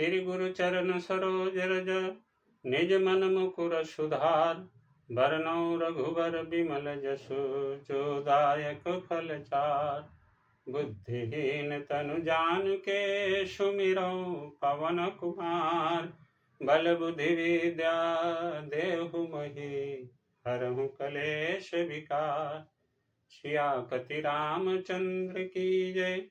श्री गुरु चरण सरोज रज निज मन मुकुर सुधार। बरनौ रघुबर बिमल जसु जो दायक फल चार। बुद्धिहीन तनु जानिके सुमिरौ पवन कुमार। बल बुद्धि विद्या देहु मोहि हरहु कलेश विकार। सियापति रामचंद्र की जय,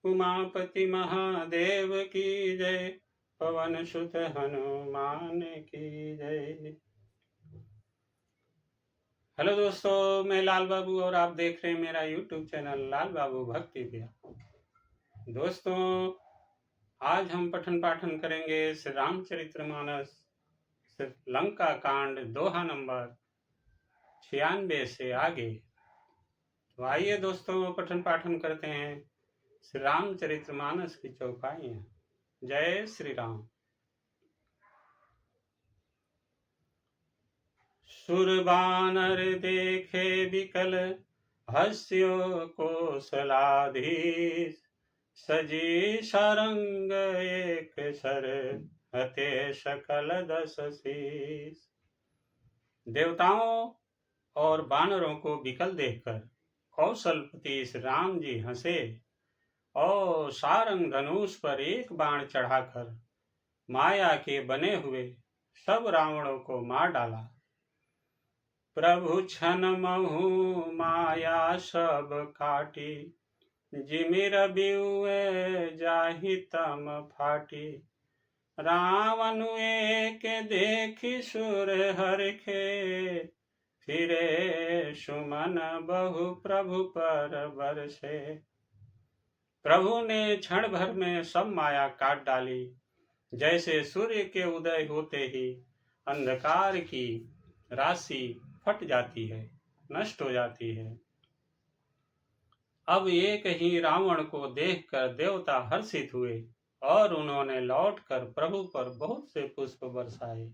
उमापति महादेव की जय, पवन सुत हनुमान की जय। हेलो दोस्तों, मैं लाल बाबू और आप देख रहे हैं मेरा यूट्यूब चैनल लाल बाबू भक्ति विद्या। दोस्तों, आज हम पठन पाठन करेंगे श्री रामचरितमानस लंका कांड दोहा नंबर 96 से आगे। तो आइए दोस्तों, पठन पाठन करते हैं श्री रामचरितमानस की चौपाइयाँ। जय श्री राम। सुरबानर देखे बिकल हस्यो कौशलाधीश। सजी सारंग एक सर हते सकल 10 शीश। देवताओं और बानरों को विकल देखकर कौशलपति श्री राम जी हंसे और सारंग धनुष पर एक बाण चढ़ाकर माया के बने हुए सब रावणों को मार डाला। प्रभु छन महु माया सब काटी। जिमिर बिउए जाहि तम फाटी। रावण एक देखी सुर हरखे। फिरे सुमन बहु प्रभु पर बरसे। प्रभु ने क्षण भर में सब माया काट डाली। जैसे सूर्य के उदय होते ही अंधकार की राशि फट जाती है, नष्ट हो जाती है। अब एक ही रावण को देखकर देवता हर्षित हुए और उन्होंने लौटकर प्रभु पर बहुत से पुष्प बरसाए।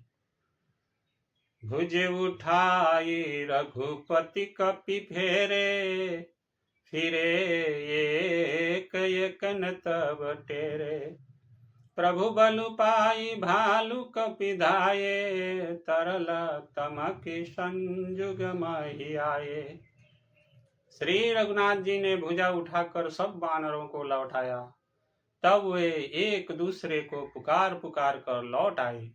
भुज उठाई रघुपति कपि फेरे। फिरे एक एक न तब टेरे। प्रभु बलु पाई भालु कपि धाये। तरल तमकि संजुग मही आये। श्री रघुनाथ जी ने भुजा उठाकर सब बानरों को लौटाया। तब वे एक दूसरे को पुकार पुकार कर लौट आए।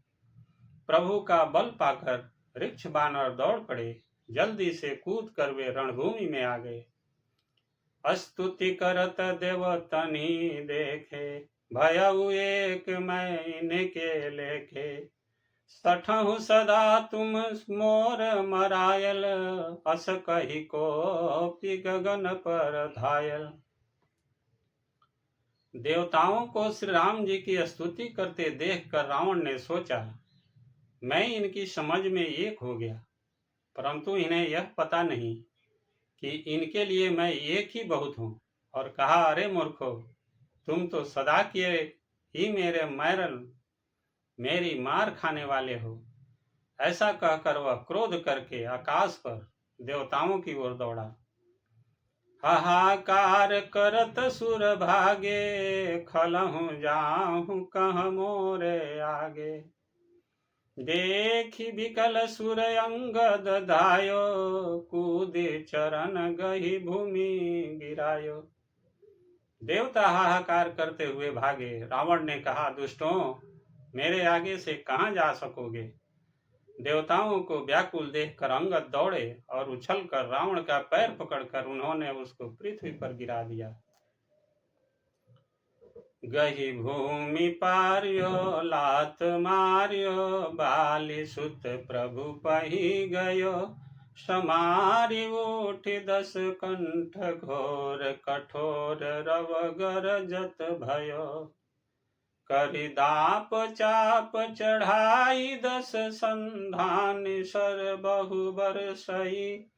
प्रभु का बल पाकर ऋक्ष बानर दौड़ पड़े। जल्दी से कूद कर वे रणभूमि में आ गए। स्तुति करत देवतनि देखे। भयउ एक महीने के लेखे। सठहु सदा तुम मोर मरायल। अस कही को गगन पर धायल। देवताओं को श्री राम जी की स्तुति करते देखकर रावण ने सोचा, मैं इनकी समझ में एक हो गया, परंतु इन्हें यह पता नहीं कि इनके लिए मैं एक ही बहुत हूँ। और कहा, अरे मूर्खो, तुम तो सदा के ही मेरी मार खाने वाले हो। ऐसा कहकर वह क्रोध करके आकाश पर देवताओं की ओर दौड़ा। हाहाकार करत सुर भागे। खलहु जाहु कह मोरे आगे। देखी बिकल सुर अंगद धायो। कूदे चरण गही भूमि गिरायो। देवता हाहाकार करते हुए भागे। रावण ने कहा, दुष्टों, मेरे आगे से कहाँ जा सकोगे। देवताओं को व्याकुल देखकर अंगद दौड़े और उछलकर रावण का पैर पकड़कर उन्होंने उसको पृथ्वी पर गिरा दिया। गही भूमि पार्यो लात मार्यो। बाली सुत प्रभु पही गयो। समारि उठ 10 कंठ घोर। कठोर रव गरजत भयो। करि दाप चाप चढ़ाई 10 संधान। सर बहु बरसई।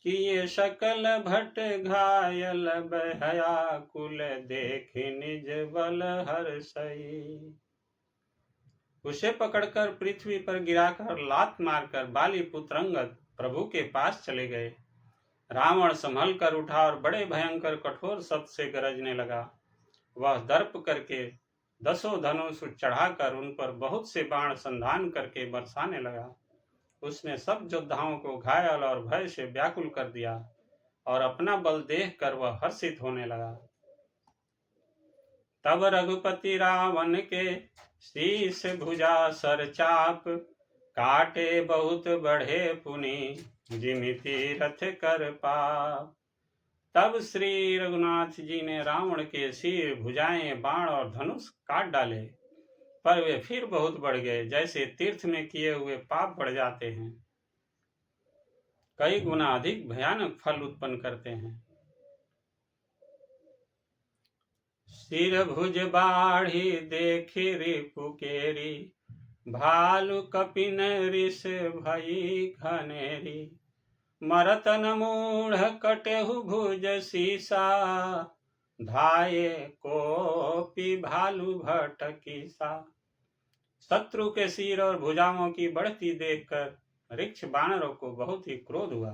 किए सकल भट घायल। बहया कुल देख निज बल हर्षई। उसे पकड़कर पृथ्वी पर गिराकर लात मारकर बाली पुत्र अंगद प्रभु के पास चले गए। रावण संभल कर उठा और बड़े भयंकर कठोर शब्द से गरजने लगा। वह दर्प करके 10 धनुष चढ़ाकर उन पर बहुत से बाण संधान करके बरसाने लगा। उसने सब योद्धाओं को घायल और भय से व्याकुल कर दिया और अपना बल देखकर वह हर्षित होने लगा। तब रघुपति रावण के शीश भुजा सर चाप, काटे बहुत बढ़े पुनि जिमिति रथ कर पाप। तब श्री रघुनाथ जी ने रावण के सिर, भुजाएं, बाण और धनुष काट डाले, पर वे फिर बहुत बढ़ गए, जैसे तीर्थ में किए हुए पाप बढ़ जाते हैं, कई गुना अधिक भयानक फल उत्पन्न करते हैं। सिर भुज बाढ़ी देखी रिपु केरी, भालु कपिन ऋष भई घनेरी। मरत न मूढ़ कटेहु भुज सीसा, धाये कोपी भालु भटकीसा। शत्रु के सिर और भुजाओं की बढ़ती देखकर ऋक्ष बानरों को बहुत ही क्रोध हुआ।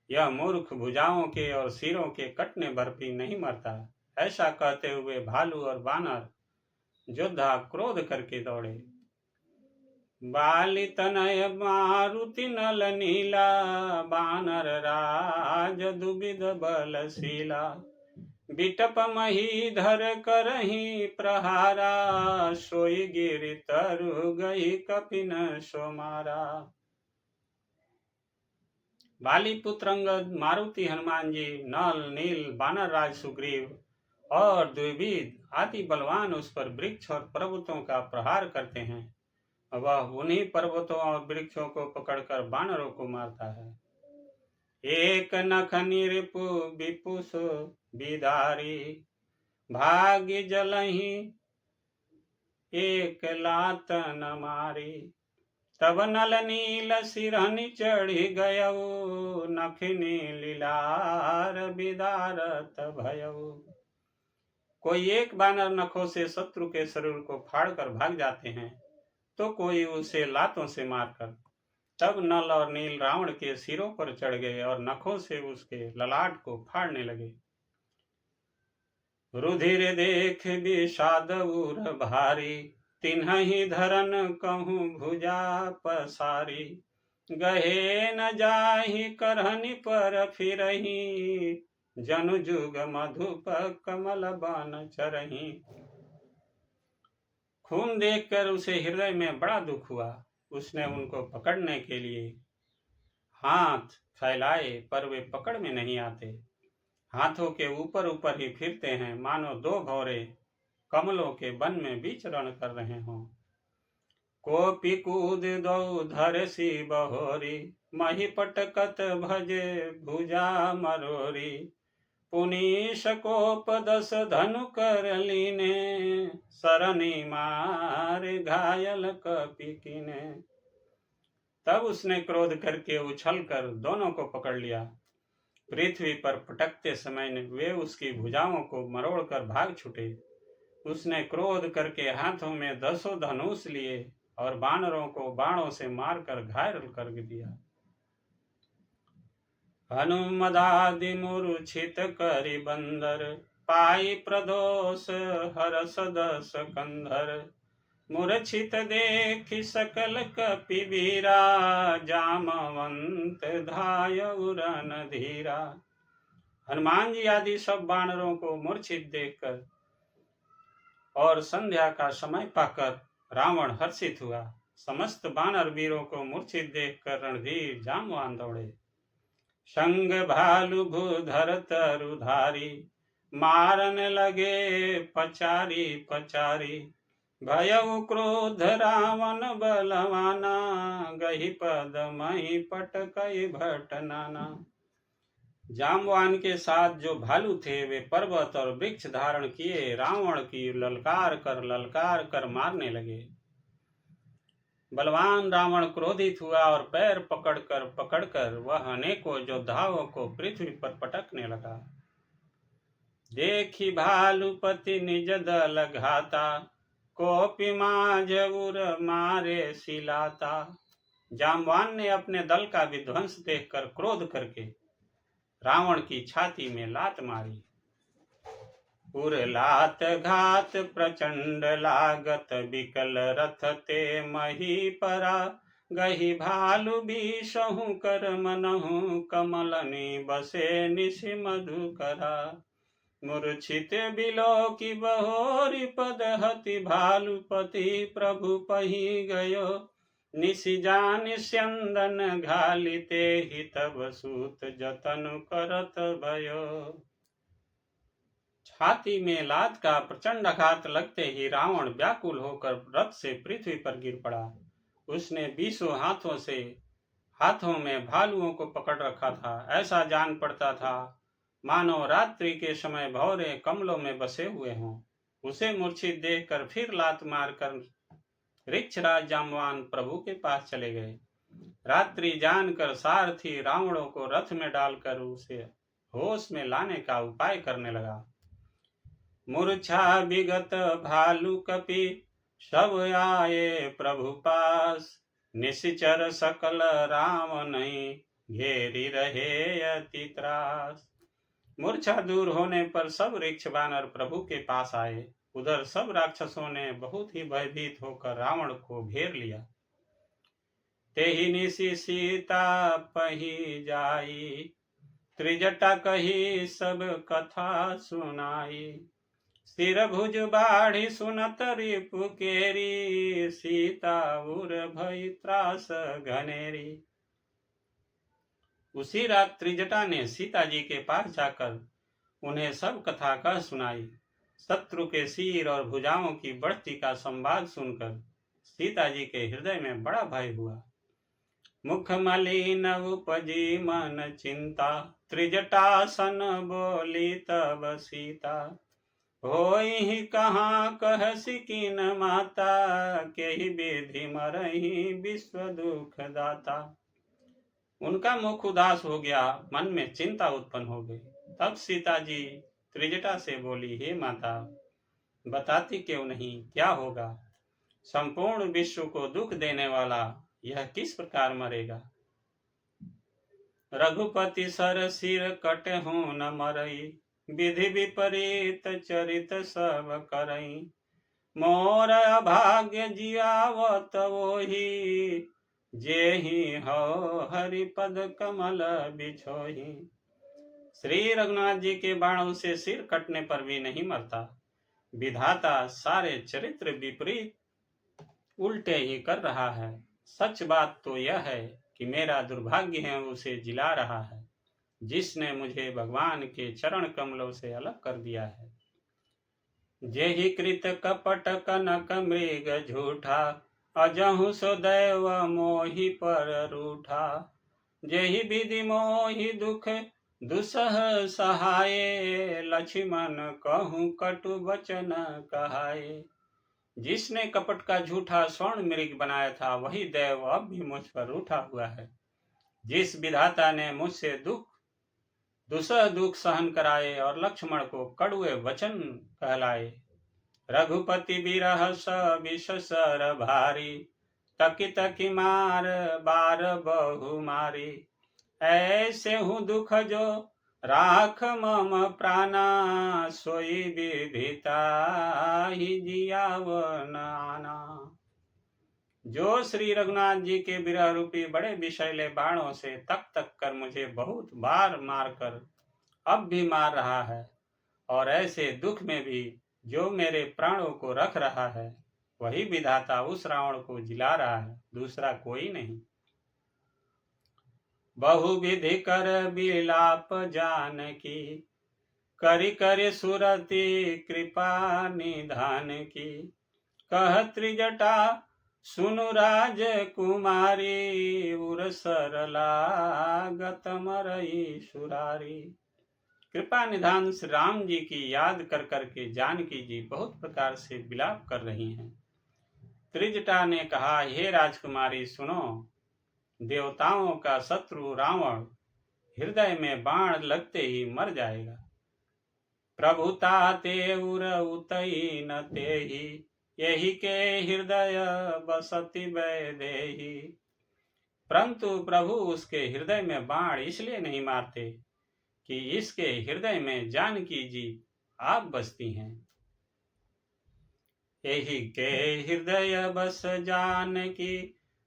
यह मूर्ख भुजाओं के और सिरों के कटने पर भी नहीं मरता। ऐसा कहते हुए भालू और बानर योद्धा क्रोध करके दौड़े। बाली तनय मारुति नल नीला, बानर राज दुबिद बलशीला। बिटप मही धर करही प्रहारा, सोई गिरि तरु गई कपिन सोमारा। बाली पुत्र अंगद, मारुति हनुमान जी, नल, नील, बानर राज सुग्रीव और द्विविद आदि बलवान उस पर वृक्ष और पर्वतों का प्रहार करते हैं। वह उन्हीं पर्वतों और वृक्षों को पकड़कर बानरों को मारता है। एक नख निरिपु विपुस बिदारी, भाग्य जलही एक लात न मारी। तब नल नील सिरहनि चढ़ी गयऊ, नखनी लीलार बिदारत भयऊ। कोई एक बानर नखों से शत्रु के शरीर को फाड़कर भाग जाते हैं, तो कोई उसे लातों से मारकर। तब नल और नील रावण के सिरों पर चढ़ गए और नखों से उसके ललाट को फाड़ने लगे। रुधिर देख विषाद उर भारी, तिन्हि धरन कहूँ भुजा पसारी। गहे न जाहि करहनि पर फिरही, जनु जुग मधुप कमल बन चरही। खून देखकर उसे हृदय में बड़ा दुख हुआ। उसने उनको पकड़ने के लिए हाथ फैलाए, पर वे पकड़ में नहीं आते। हाथों के ऊपर ऊपर ही फिरते हैं, मानो दो भौरे कमलों के वन में विचरण कर रहे हों। कोपी कूद दो धर सी बहोरी, मही पटकत भजे भुजा मरोरी। पुनीश कोप 10 धनु कर लीने, सरनी मार घायल कपि कीने। तब उसने क्रोध करके उछलकर दोनों को पकड़ लिया। पृथ्वी पर पटकते समय वे उसकी भुजाओं को मरोड़कर भाग छूटे। उसने क्रोध करके हाथों में 10 धनुष लिए और बानरों को बाणों से मारकर घायल कर दिया। हनुमदादि मूर्छित करि बंदर, पाई प्रदोष हरस 10 कंधर। मूर्छित देखि सकल कपि वीरा, जामवंत धायउ रणधीरा। हनुमान जी आदि सब बानरों को मूर्छित देखकर और संध्या का समय पाकर रावण हर्षित हुआ। समस्त बानर वीरों को मूर्छित देखकर रणधीर जामवान दौड़े। संग भालु भूधर तरुधारी, मारन लगे पचारी पचारी। भयउ क्रोध रावण बलवाना, गही पद मही पटकई भट नाना। जामवान के साथ जो भालू थे वे पर्वत और वृक्ष धारण किए रावण की ललकार कर मारने लगे। बलवान रावण क्रोधित हुआ और पैर पकड़कर वह अनेकों योद्धाओं को पृथ्वी पर पटकने लगा। देखी भालुपति निज दल घाता, कोपि माज उर मारे सिलाता। जामवान ने अपने दल का विध्वंस देखकर क्रोध करके रावण की छाती में लात मारी। उरलात घात प्रचंड लागत विकल रथ ते मही परा गही भालु बीसहु कर मनहु कमलनि बसे निशि मधुकरा मूर्छित बिलो की बहोरी पद हति भालुपति प्रभु पही गयो निशि जान स्यंदन घालिते ही तब सूत जतन करत भयो। छाती में लात का प्रचंड आघात लगते ही रावण व्याकुल होकर रथ से पृथ्वी पर गिर पड़ा। उसने 20 हाथों में भालुओं को पकड़ रखा था। ऐसा जान पड़ता था मानो रात्रि के समय भौरे कमलों में बसे हुए हों। उसे मूर्छित देखकर फिर लात मारकर ऋक्षराज जाम्बवान प्रभु के पास चले गए। रात्रि जानकर सारथी रावणों को रथ में डालकर उसे होश में लाने का उपाय करने लगा। मूर्छा विगत भालु कपि सब आए प्रभु पास निश्चर सकल राम नहीं घेरी रहे अति त्रास। मूर्छा दूर होने पर सब ऋक्ष वानर प्रभु के पास आए। उधर सब राक्षसों ने बहुत ही भयभीत होकर रावण को घेर लिया। तेहि निशि सीता पही जाई त्रिजटा कही सब कथा सुनाई सिर भुज बाढ़ी सुनत रिपु केरी सीता उर भई त्रास घनेरी। उसी रात त्रिजटा ने सीता जी के पास जाकर उन्हें सब कथा कह सुनाई। शत्रु के सिर और भुजाओं की बढ़ती का संवाद सुनकर सीता जी के हृदय में बड़ा भय हुआ। मुख मलिन उपजी मन चिंता त्रिजटा सन बोली तब सीता होई कहाँ कह सिकिन माता के ही विधि मरही विश्व दुख दाता। उनका मुख उदास हो गया, मन में चिंता उत्पन्न हो गई। तब सीता जी त्रिजटा से बोली, हे माता, बताती क्यों नहीं, क्या होगा? संपूर्ण विश्व को दुख देने वाला यह किस प्रकार मरेगा? रघुपति सर सिर कटे हूं न मरई विधि विपरीत चरित सब करई मोर अभाग्य जियावत वही जेहि हो हरिपद कमल बिछोही। श्री रघुनाथ जी के बाणों से सिर कटने पर भी नहीं मरता। विधाता सारे चरित्र विपरीत उल्टे ही कर रहा है। सच बात तो यह है कि मेरा दुर्भाग्य है उसे जिला रहा है, जिसने मुझे भगवान के चरण कमलों से अलग कर दिया है। जेहि कृत कपट कनक मृग झूठा अजहु सो दैव मोहि पर रूठा। जेहि विधि मोहि दुख दुसह सहाये लक्ष्मण कहूँ कटु वचन कहाये। जिसने कपट का झूठा स्वर्ण मृग बनाया था वही देव अब भी मुझ पर रूठा हुआ है। जिस विधाता ने मुझसे दुसह दुख सहन कराए और लक्ष्मण को कड़ुए वचन कहलाए। रघुपति बिरह विष सर भारी तकी तकी मार बार बहु मारी। ऐसे हूँ दुख जो राख मम प्राणा सोई विधिता ही जियावन आना। जो श्री रघुनाथ जी के विरह रूपी बड़े विषैले बाणों से तक तक कर मुझे बहुत बार मारकर अब भी मार रहा है, और ऐसे दुख में भी जो मेरे प्राणों को रख रहा है, वही विधाता उस रावण को जिला रहा है, दूसरा कोई नहीं। बहुविधि कर बिलाप जानकी करि करि सुरति कृपा निधान की। कह त्रिजटा सुनु राज कुमारी उर सरला गत मरई सुरारी। कृपा निधान श्री राम जी की याद कर करके जानकी जी बहुत प्रकार से विलाप कर रही हैं। त्रिजटा ने कहा, हे राजकुमारी सुनो, देवताओं का शत्रु रावण हृदय में बाण लगते ही मर जाएगा। प्रभुता ते उर उतई न तेहि यही के हृदय बसति वैदेही। परंतु प्रभु उसके हृदय में बाण इसलिए नहीं मारते कि इसके हृदय में जानकी जी आप बसती हैं। यही के हृदय बस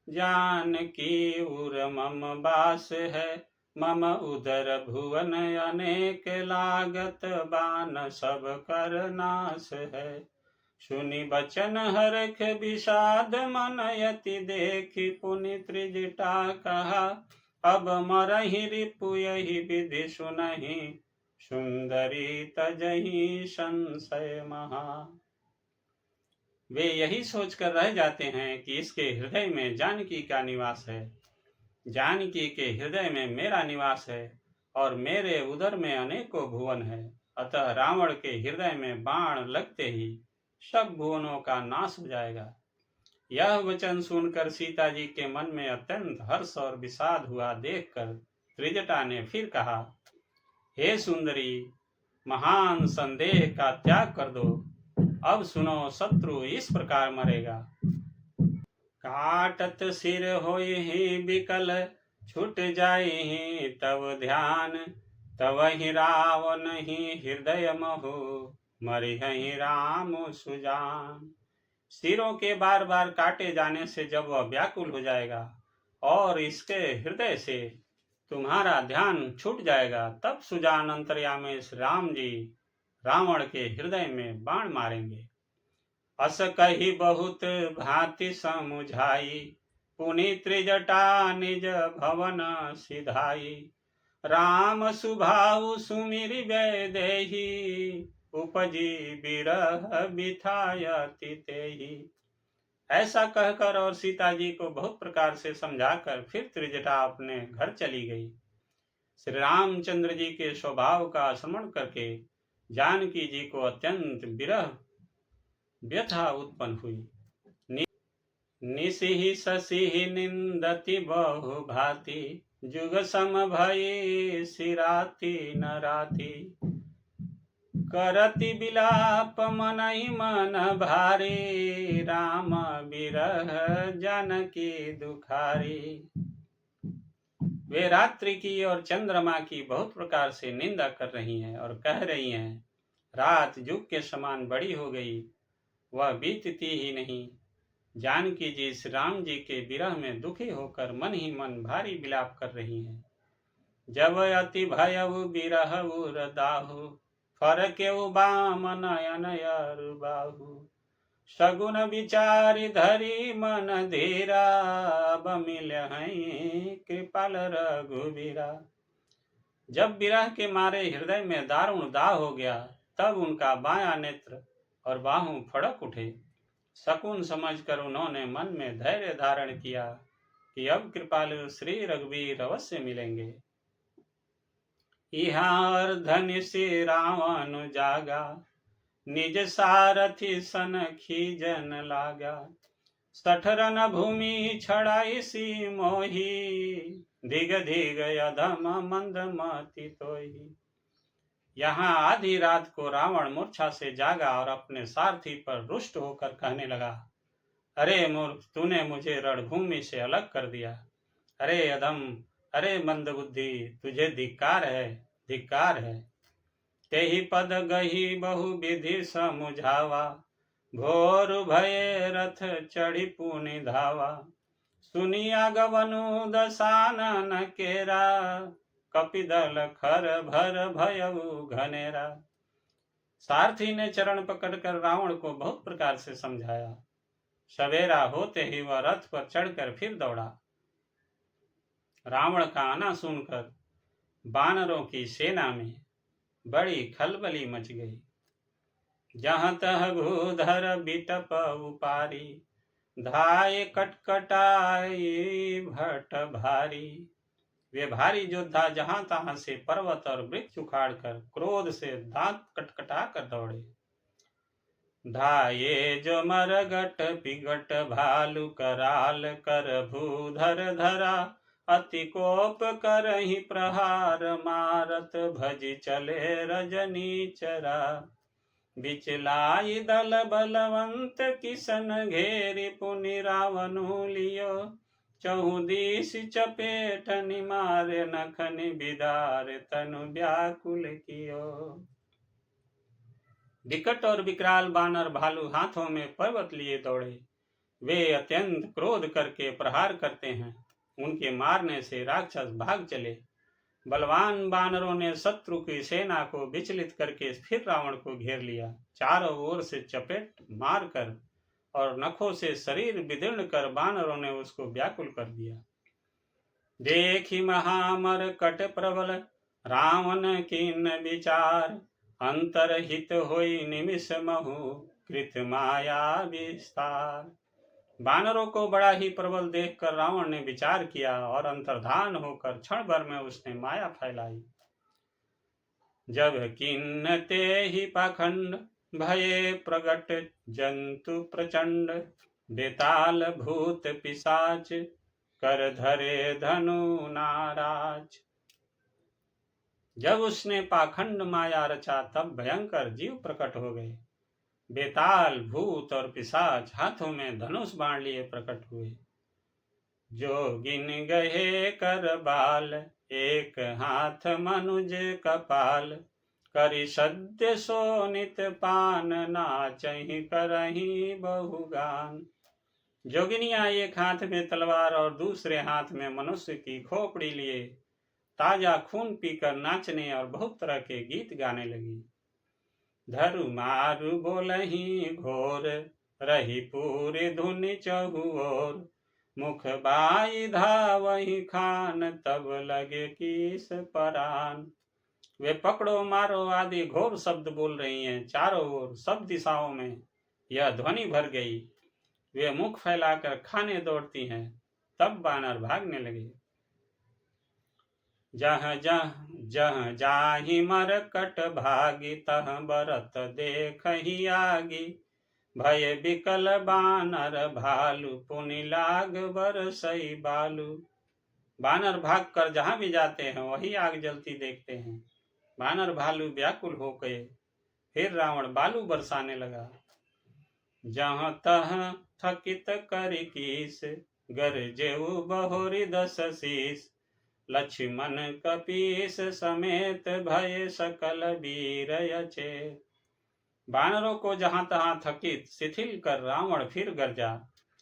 जानकी उर मम बास है। मम उदर भुवन अनेक लागत, बान सब कर नाश है। सुनि बचन हरख विषाद मन, यति देखि पुनि त्रिजटा कहा। अब मरहि रिपु यही विधि सुनहि, सुंदरी तजहि संशय महा। वे यही सोचकर रह जाते हैं कि इसके हृदय में जानकी का निवास है, जानकी के हृदय में मेरा निवास है, और मेरे उदर में अनेकों भुवन है। अतः रावण के हृदय में बाण लगते ही सब भुवनों का नाश हो जाएगा। यह वचन सुनकर सीता जी के मन में अत्यंत हर्ष और विषाद हुआ देखकर त्रिजटा ने फिर कहा, हे सुंदरी, महान संदेह का त्याग कर दो। अब सुनो, शत्रु इस प्रकार मरेगा। काटत सिर होई विकल, छूट जाई तब ध्यान। तब ही रावण ही हृदय महु, मरिहि राम सुजान। सिरों के बार बार काटे जाने से जब वह व्याकुल हो जाएगा और इसके हृदय से तुम्हारा ध्यान छूट जाएगा, तब सुजान अंतर्यामी राम जी रावण के हृदय में बाण मारेंगे। अस कही बहुत भांति समुझाई, पुनि त्रिजटा निज भवन सिधाई। राम सुभाउ सुमिरि वैदेही, उपजी बिरह बिथायति तेहि। ऐसा कहकर और सीता जी को बहुत प्रकार से समझाकर फिर त्रिजटा अपने घर चली गई। श्री रामचंद्र जी के स्वभाव का स्मरण करके जानकी जी को अत्यंत विरह व्यथा उत्पन्न हुई। निसिहि शशिहि निंदति बहु भांति, जुग सम भई सिराति न राति। करति बिलाप मनहि मन भारी, राम बिरह जानकी दुखारी। वे रात्रि की और चंद्रमा की बहुत प्रकार से निंदा कर रही हैं और कह रही हैं, रात जुग के समान बड़ी हो गई, वह बीतती ही नहीं। जानकी जी श्री राम जी के विरह में दुखी होकर मन ही मन भारी विलाप कर रही हैं। जब अति भयउ बिरहउ दाहु, फरकेउ बाम नयन अरु बाहु। सगुन विचारि धरि मन धीरा, अब मिलहि कृपाल रघुबीरा। जब विरह के मारे हृदय में दारुण दाह हो गया, तब उनका बायां नेत्र और बाहु फड़क उठे। शकुन समझकर उन्होंने मन में धैर्य धारण किया कि अब कृपालु श्री रघुवीर अवश्य मिलेंगे। इहार धनुषि रावण जागा, निज सारथी सन खीजन लागा। सठरन भूमि छड़ाई सी मोही, धिग धिग अधम मंद मति तोही। यहाँ आधी रात को रावण मूर्छा से जागा और अपने सारथी पर रुष्ट होकर कहने लगा, अरे मूर्ख, तूने मुझे रणभूमि से अलग कर दिया। अरे अधम, अरे मंदबुद्धि, तुझे धिक्कार है, धिक्कार है। तेहि पद गही बहु विधि समुझावा, भोर भये रथ चढ़ी पुनि धावा। सुनिया गवनु दसानन केरा, कपिदल खर भर भयउ घनेरा। सारथी ने चरण पकड़कर रावण को बहुत प्रकार से समझाया। सवेरा होते ही वह रथ पर चढ़कर फिर दौड़ा। रावण का आना सुनकर बानरों की सेना में बड़ी खलबली मच गई। जहां तह भूधर बिटप उपारी, धाये कटकटाई भट भारी। वे भारी योद्धा जहां तहां से पर्वत और वृक्ष उखाड़कर क्रोध से दांत कटकटा कर दौड़े। धाये जो मरगट पिगट भालू कराल, कर भूधर धरा अति कोप करहि प्रहार। मारत भज चले रजनी चरा, बिचलाई दल बलवंत किसन घेरि। पुनि रावणु लियो चहुदिश चपेट, निमारे नखनि बिदार तनु व्याकुल कियो। विकट और विकराल बानर भालू हाथों में पर्वत लिए दौड़े। वे अत्यंत क्रोध करके प्रहार करते हैं। उनके मारने से राक्षस भाग चले। बलवान बानरों ने शत्रु की सेना को विचलित करके फिर रावण को घेर लिया। चारों ओर से चपेट मारकर और नखों से शरीर विदीर्ण कर बानरों ने उसको व्याकुल कर दिया। देखी महामर कट प्रबल रावण कीन विचार, अंतरहित होई निमिष महु कृत माया विस्तार। बानरों को बड़ा ही प्रबल देखकर रावण ने विचार किया और अंतर्धान होकर क्षण भर में उसने माया फैलाई। जब किन्नते ही पाखंड भये प्रगट जंतु प्रचंड, बेताल भूत पिशाच कर धरे धनु नाराज। जब उसने पाखंड माया रचा तब भयंकर जीव प्रकट हो गए। बेताल भूत और पिशाच हाथों में धनुष बाण लिए प्रकट हुए। जो गिन गए कर बाल, एक हाथ मनुज कपाल, करि सद्य सोनित पान, नाचहि करहि बहुगान। जोगिनियां एक हाथ में तलवार और दूसरे हाथ में मनुष्य की खोपड़ी लिए ताजा खून पीकर नाचने और बहुत तरह के गीत गाने लगी। धरु मारु बोलहि घोर, रही पूरी धुनि चहुओर, मुख बाई धावहि खान, तब लगे कीस परान। वे पकड़ो मारो आदि घोर शब्द बोल रही हैं। चारों ओर सब दिशाओं में यह ध्वनि भर गई। वे मुख फैलाकर खाने दौड़ती हैं। तब बानर भागने लगे। जह जह जह जाहि मरकट भागी, तह बरत देखहि आगी, भय बिकल बानर भालू, पुनि लाग बरसई बालू। बानर भागकर जहां भी जाते हैं वही आग जलती देखते हैं। बानर भालू व्याकुल हो गए। फिर रावण बालू बरसाने लगा। जहाँ तह थकित करि कीस, गरजेउ बहोरी दस शीस, लक्ष्मण कपीस समेत भय सकल वीर अचेत। बानरों को जहां तहां थकित शिथिल कर रावण फिर गरजा।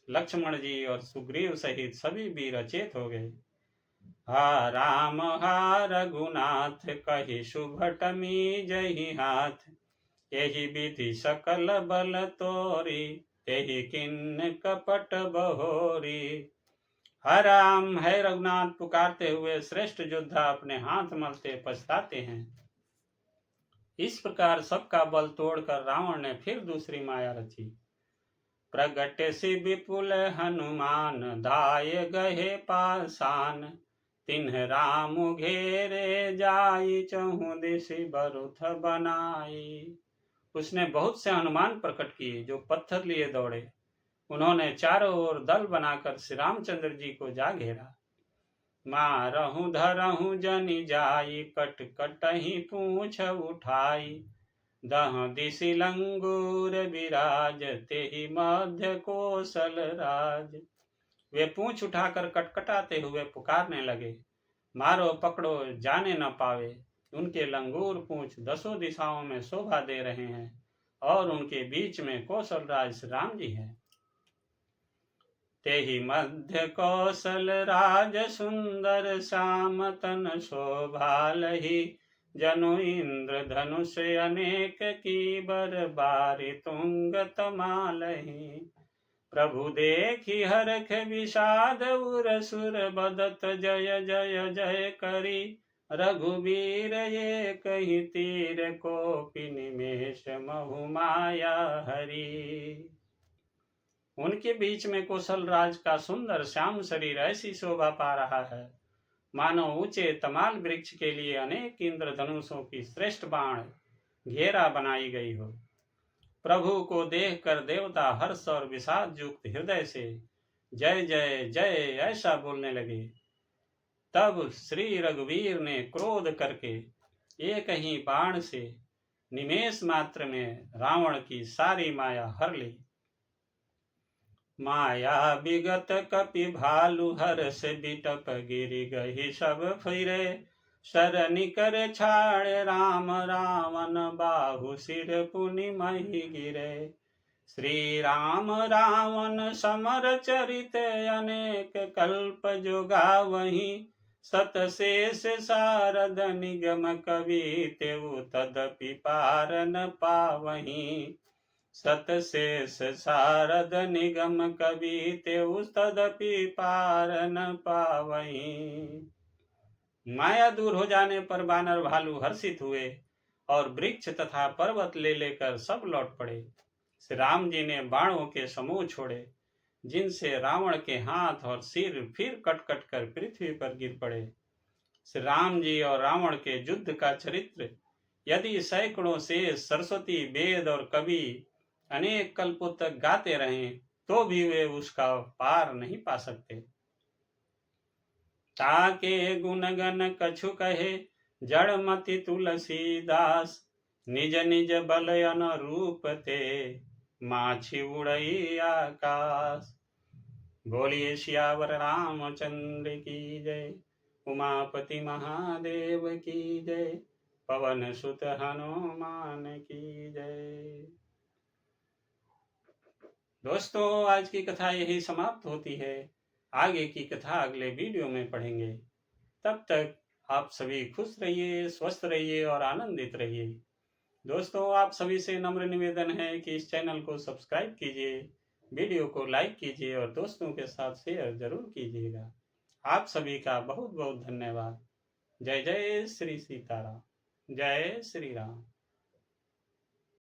लक्ष्मण जी और सुग्रीव सहित सभी वीर अचेत हो गए। हा राम हा रघुनाथ, कहि शुभटमी जहि हाथ, यही विधि सकल बल तोरी, तेहि किन्न कपट बहोरी। हर राम है रघुनाथ पुकारते हुए श्रेष्ठ योद्धा अपने हाथ मलते पछताते हैं। इस प्रकार सबका बल तोड़कर रावण ने फिर दूसरी माया रची। प्रगट से विपुल हनुमान, धाय गहे पासान, तिन्ह राम घेरे जाई, चहु दिशि बरुथ बनाई। उसने बहुत से हनुमान प्रकट किए जो पत्थर लिए दौड़े। उन्होंने चारों ओर दल बनाकर श्री रामचंद्र जी को जा घेरा। मारहु धरहु जनि जाई, कट कटहि पूछ उठाई, दह दिशि लंगूर विराज, तेहि मध्य कौशल राज। वे पूछ उठाकर कटकटाते हुए पुकारने लगे। मारो पकड़ो जाने न पावे। उनके लंगूर पूछ दसों दिशाओं में शोभा दे रहे हैं और उनके बीच में कौशल राज श्री राम जी है। तेहि मध्य कौशल राज, सुंदर श्याम तन शोभालहि, जनु इंद्र धनुष अनेक, की बर बारि तुंग तमालहि। प्रभु देखि हरख विषाद, उर सुर बदत जय जय जय करी, रघुवीर ये कहि तीर, कोपि निमेष महु माया हरि। उनके बीच में कौशल राज का सुंदर श्याम शरीर ऐसी शोभा पा रहा है मानो ऊंचे तमाल वृक्ष के लिए अनेक इंद्र धनुषों की श्रेष्ठ बाण घेरा बनाई गई हो। प्रभु को देखकर देवता हर्ष और विषाद युक्त हृदय से जय जय जय ऐसा बोलने लगे। तब श्री रघुवीर ने क्रोध करके एक ही बाण से निमेष मात्र में रावण की सारी माया हर ली। माया विगत कपि भालु, हर्ष बिटप गिरि गहि सब फिरे, शरणि कर छाड़ राम रावण बाहु सिर पुनि मही गिरे। श्री राम रावण समर चरित अनेक कल्प जो गावहीं। सत शेष शारद निगम कवि तेउ तदपि पार न पावहीं। सत शेष शारद निगम कवि तेउ तदपि पार न पावहीं। माया दूर हो जाने पर बानर भालू हर्षित हुए और वृक्ष तथा पर्वत ले लेकर सब लौट पड़े। श्री राम जी ने बाणों के समूह छोड़े, जिनसे रावण के हाथ और सिर फिर कट कट कर पृथ्वी पर गिर पड़े। श्री राम जी और रावण के युद्ध का चरित्र यदि सैकड़ों से सरस्वती वेद और कवि अनेक कल्पों तक गाते रहें तो भी वे उसका पार नहीं पा सकते। ताके गुण गण कछु कहे जड़मति तुलसीदास। निज निज बल अनुरूप ते माछी उड़ई आकाश। बोलिए सियावर रामचंद्र की जय। उमापति महादेव की जय। पवन सुत हनुमान की जय। दोस्तों, आज की कथा यही समाप्त होती है। आगे की कथा अगले वीडियो में पढ़ेंगे। तब तक आप सभी खुश रहिए, स्वस्थ रहिए और आनंदित रहिए। दोस्तों, आप सभी से नम्र निवेदन है कि इस चैनल को सब्सक्राइब कीजिए, वीडियो को लाइक कीजिए और दोस्तों के साथ शेयर जरूर कीजिएगा। आप सभी का बहुत बहुत धन्यवाद। जय जय श्री सीताराम। जय श्री राम।